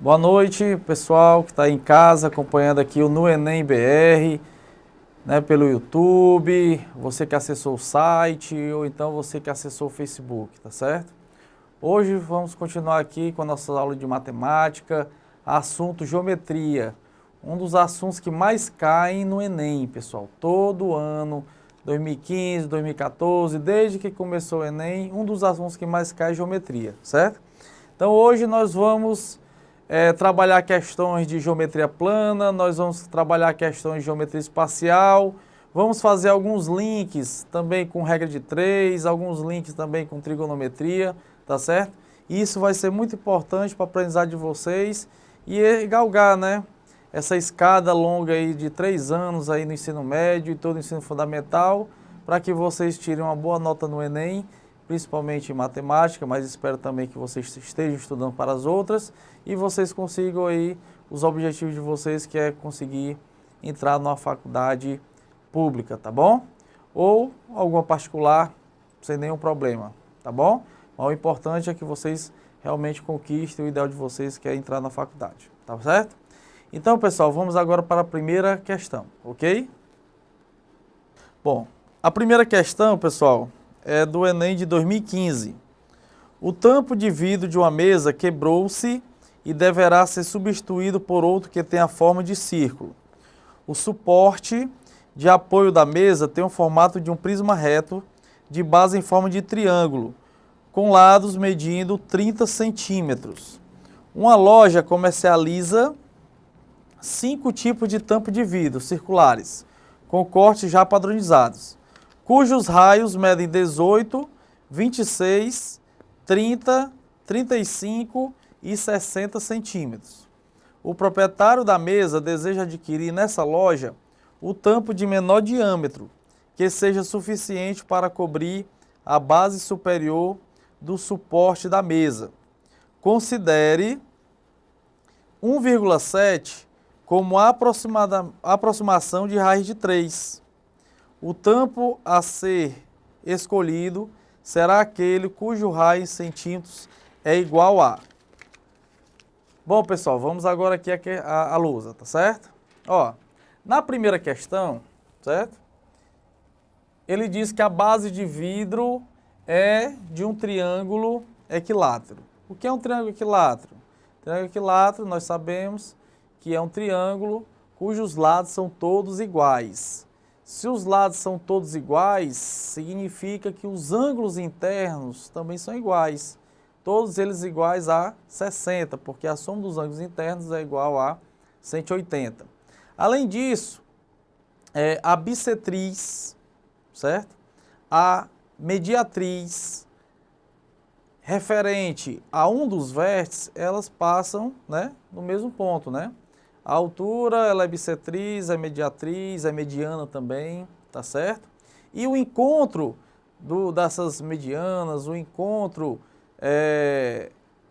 Boa noite, pessoal que está em casa acompanhando aqui o No Enem BR, né, pelo YouTube, você que acessou o site ou então você que acessou o Facebook, tá certo? Hoje vamos continuar aqui com a nossa aula de matemática, assunto geometria, um dos assuntos que mais caem no Enem, pessoal, todo ano, 2015, 2014, desde que começou o Enem, um dos assuntos que mais cai é geometria, certo? Então hoje nós vamos trabalhar questões de geometria plana, nós vamos trabalhar questões de geometria espacial, vamos fazer alguns links também com regra de 3, alguns links também com trigonometria, tá certo? Isso vai ser muito importante para a aprendizagem de vocês e galgar, né, essa escada longa aí de 3 anos aí no ensino médio e todo o ensino fundamental, para que vocês tirem uma boa nota no Enem, principalmente em matemática, mas espero também que vocês estejam estudando para as outras e vocês consigam aí os objetivos de vocês, que é conseguir entrar numa faculdade pública, tá bom? Ou alguma particular, sem nenhum problema, tá bom? Mas o importante é que vocês realmente conquistem o ideal de vocês, que é entrar na faculdade, tá certo? Então, pessoal, vamos agora para a primeira questão, ok? Bom, a primeira questão, pessoal, é do Enem de 2015. O tampo de vidro de uma mesa quebrou-se e deverá ser substituído por outro que tenha a forma de círculo. O suporte de apoio da mesa tem o formato de um prisma reto de base em forma de triângulo, com lados medindo 30 centímetros. Uma loja comercializa 5 tipos de tampo de vidro circulares, com cortes já padronizados, cujos raios medem 18, 26, 30, 35 e 60 centímetros. O proprietário da mesa deseja adquirir nessa loja o tampo de menor diâmetro, que seja suficiente para cobrir a base superior do suporte da mesa. Considere 1,7 como a aproximação de raiz de 3. O tampo a ser escolhido será aquele cujo raio em centímetros é igual a... Bom, pessoal, vamos agora aqui a lousa, tá certo? Ó, na primeira questão, certo? Ele diz que a base de vidro é de um triângulo equilátero. O que é um triângulo equilátero? Triângulo equilátero, nós sabemos que é um triângulo cujos lados são todos iguais. Se os lados são todos iguais, significa que os ângulos internos também são iguais. Todos eles iguais a 60, porque a soma dos ângulos internos é igual a 180. Além disso, a bissetriz, certo? A mediatriz, referente a um dos vértices, elas passam, né, no mesmo ponto, né? A altura, ela é bissetriz, é mediatriz, é mediana também, tá certo? E o encontro dessas medianas, o encontro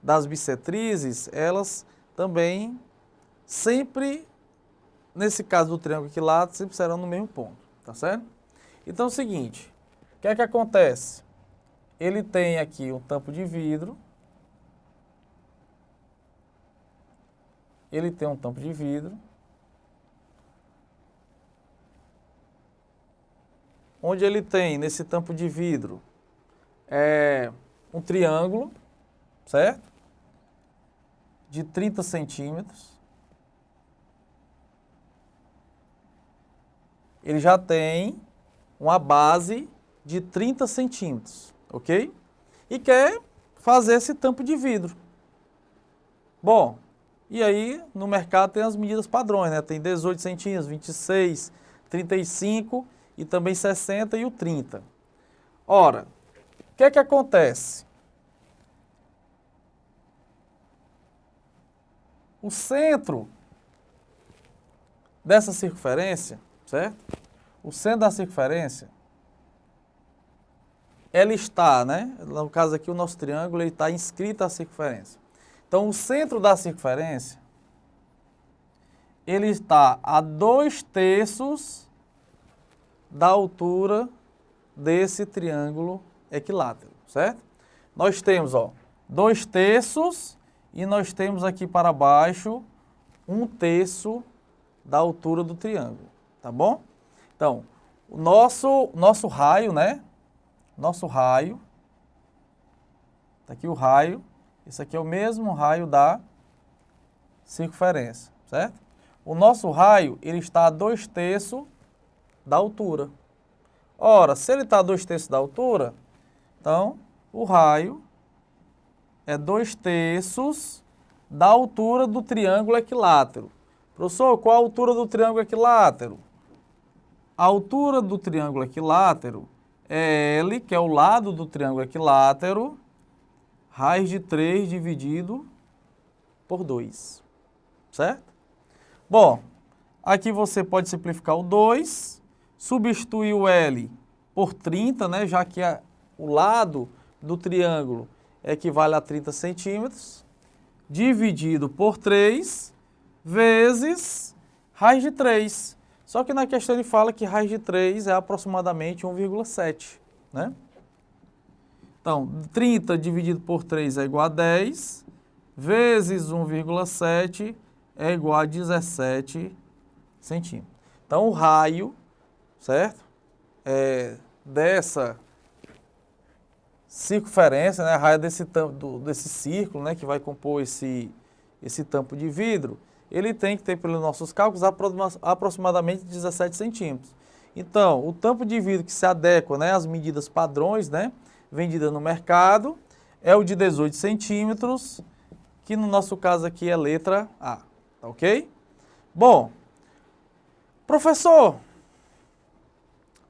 das bissetrizes, elas também sempre, nesse caso do triângulo equilátero, sempre serão no mesmo ponto, tá certo? Então é o seguinte, o que é que acontece? Ele tem aqui um tampo de vidro, onde ele tem, nesse tampo de vidro, um triângulo, certo? De 30 centímetros. Ele já tem uma base de 30 centímetros, ok? E quer fazer esse tampo de vidro. Bom, e aí no mercado tem as medidas padrões, né? Tem 18 centímetros, 26, 35 e também 60 e o 30. Ora, o que é que acontece? O centro dessa circunferência, certo? O centro da circunferência, ela está, né? No caso aqui, o nosso triângulo, ele está inscrito à circunferência. Então, o centro da circunferência, ele está a 2/3 da altura desse triângulo equilátero, certo? Nós temos, ó, 2/3 e nós temos aqui para baixo 1/3 da altura do triângulo, tá bom? Então, o nosso raio, né? Nosso raio, tá aqui o raio, esse aqui é o mesmo raio da circunferência, certo? O nosso raio, ele está a 2/3 da altura. Ora, se ele está a 2/3 da altura, então o raio é 2/3 da altura do triângulo equilátero. Professor, qual a altura do triângulo equilátero? A altura do triângulo equilátero é L, que é o lado do triângulo equilátero, raiz de 3 dividido por 2, certo? Bom, aqui você pode simplificar o 2, substituir o L por 30, né, já que o lado do triângulo equivale a 30 centímetros, dividido por 3, vezes raiz de 3. Só que na questão ele fala que raiz de 3 é aproximadamente 1,7, né? Então, 30 dividido por 3 é igual a 10, vezes 1,7 é igual a 17 centímetros. Então, o raio, certo? Dessa circunferência, né? A raio desse círculo, né? Que vai compor esse tampo de vidro, ele tem que ter, pelos nossos cálculos, aproximadamente 17 centímetros. Então, o tampo de vidro que se adequa, né, às medidas padrões, né, vendida no mercado, é o de 18 centímetros, que no nosso caso aqui é letra A, tá ok? Bom, professor,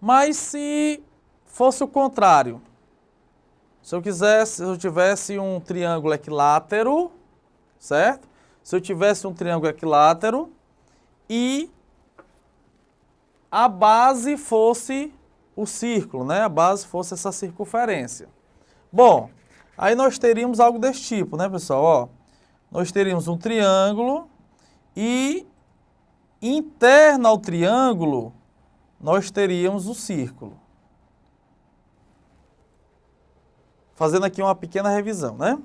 mas se fosse o contrário, se eu tivesse um triângulo equilátero, certo? Se eu tivesse um triângulo equilátero e a base fosse o círculo, né? A base fosse essa circunferência. Bom, aí nós teríamos algo desse tipo, né, pessoal? Ó, nós teríamos um triângulo e interno ao triângulo nós teríamos o círculo. Fazendo aqui uma pequena revisão, né?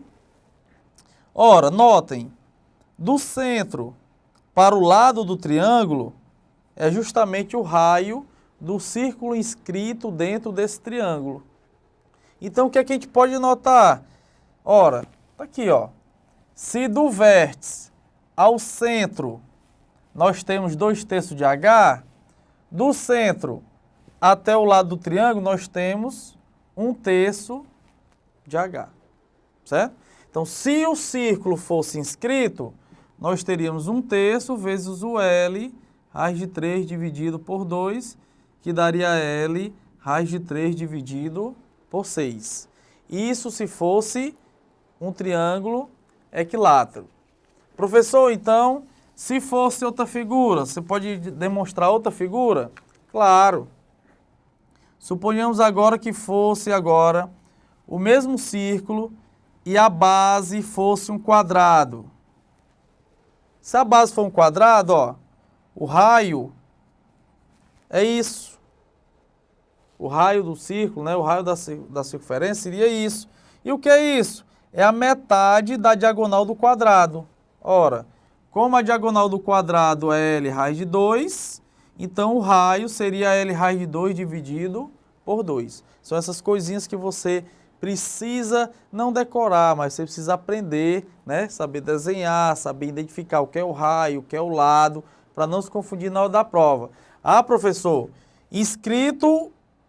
Ora, notem, do centro para o lado do triângulo é justamente o raio do círculo inscrito dentro desse triângulo. Então, o que é que a gente pode notar? Ora, tá aqui, ó. Se do vértice ao centro nós temos 2/3 de H, do centro até o lado do triângulo nós temos 1/3 de H, certo? Então, se o círculo fosse inscrito, nós teríamos 1/3 vezes o L, raiz de 3 dividido por 2, que daria L, raiz de 3 dividido por 6. Isso se fosse um triângulo equilátero. Professor, então, se fosse outra figura, você pode demonstrar outra figura? Claro. Suponhamos agora que fosse agora o mesmo círculo e a base fosse um quadrado. Se a base for um quadrado, ó, o raio é isso. O raio do círculo, né, o raio da circunferência seria isso. E o que é isso? É a metade da diagonal do quadrado. Ora, como a diagonal do quadrado é L raiz de 2, então o raio seria L raiz de 2 dividido por 2. São essas coisinhas que você precisa não decorar, mas você precisa aprender, né? Saber desenhar, saber identificar o que é o raio, o que é o lado, para não se confundir na hora da prova. Ah, professor,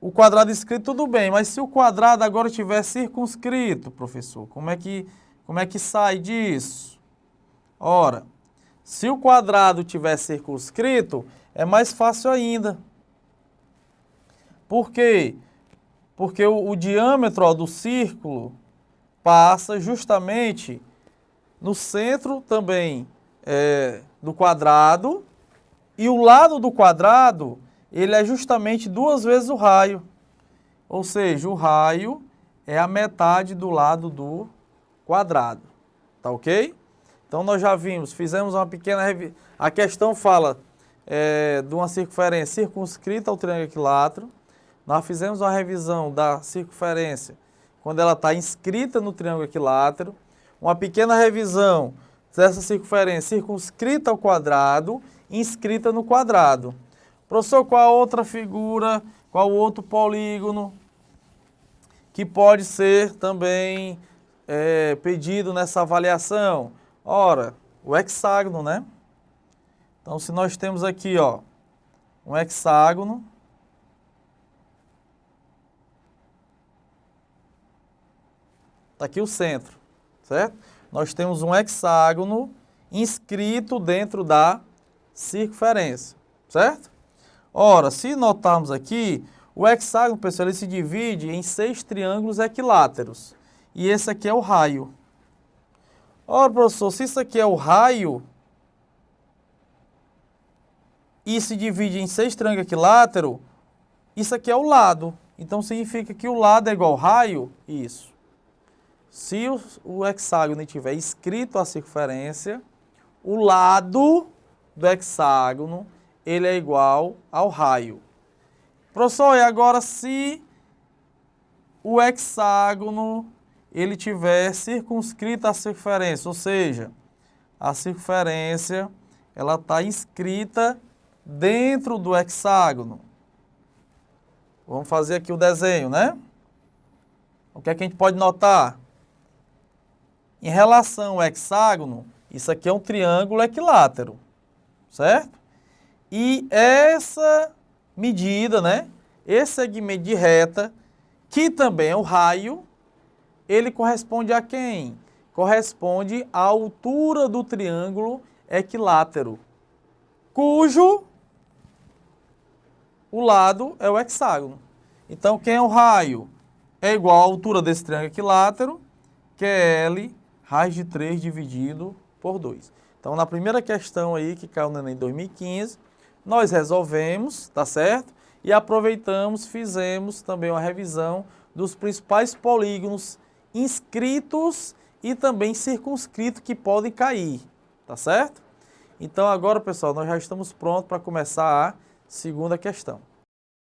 o quadrado inscrito tudo bem, mas se o quadrado agora estiver circunscrito, professor, como é que sai disso? Ora, se o quadrado estiver circunscrito, é mais fácil ainda. Por quê? Porque o diâmetro, ó, do círculo passa justamente no centro também do quadrado, e o lado do quadrado ele é justamente 2 vezes o raio. Ou seja, o raio é a metade do lado do quadrado. Tá ok? Então nós já vimos, fizemos uma pequena revisão. A questão fala de uma circunferência circunscrita ao triângulo equilátero. Nós fizemos uma revisão da circunferência quando ela está inscrita no triângulo equilátero. uma pequena revisão dessa circunferência circunscrita ao quadrado, inscrita no quadrado. Professor, qual a outra figura, qual outro polígono que pode ser também pedido nessa avaliação? Ora, o hexágono, né? Então, se nós temos aqui, ó, um hexágono, está aqui o centro, certo? Nós temos um hexágono inscrito dentro da circunferência, certo? Ora, se notarmos aqui, o hexágono, pessoal, ele se divide em 6 triângulos equiláteros. E esse aqui é o raio. Ora, professor, se isso aqui é o raio e se divide em 6 triângulos equiláteros, isso aqui é o lado. Então, significa que o lado é igual ao raio? Isso. Se o hexágono estiver inscrito à circunferência, o lado do hexágono ele é igual ao raio. Professor, e agora se o hexágono ele tiver circunscrito à circunferência, ou seja, a circunferência ela está inscrita dentro do hexágono. Vamos fazer aqui o desenho, né? O que é que a gente pode notar? Em relação ao hexágono, isso aqui é um triângulo equilátero, certo? E essa medida, né? Esse segmento de reta, que também é o raio, ele corresponde a quem? Corresponde à altura do triângulo equilátero, cujo o lado é o hexágono. Então, quem é o raio? É igual à altura desse triângulo equilátero, que é L raiz de 3 dividido por 2. Então, na primeira questão aí, que caiu no Enem 2015, nós resolvemos, tá certo? E aproveitamos, fizemos também uma revisão dos principais polígonos inscritos e também circunscritos que podem cair, tá certo? Então, agora, pessoal, nós já estamos prontos para começar a segunda questão.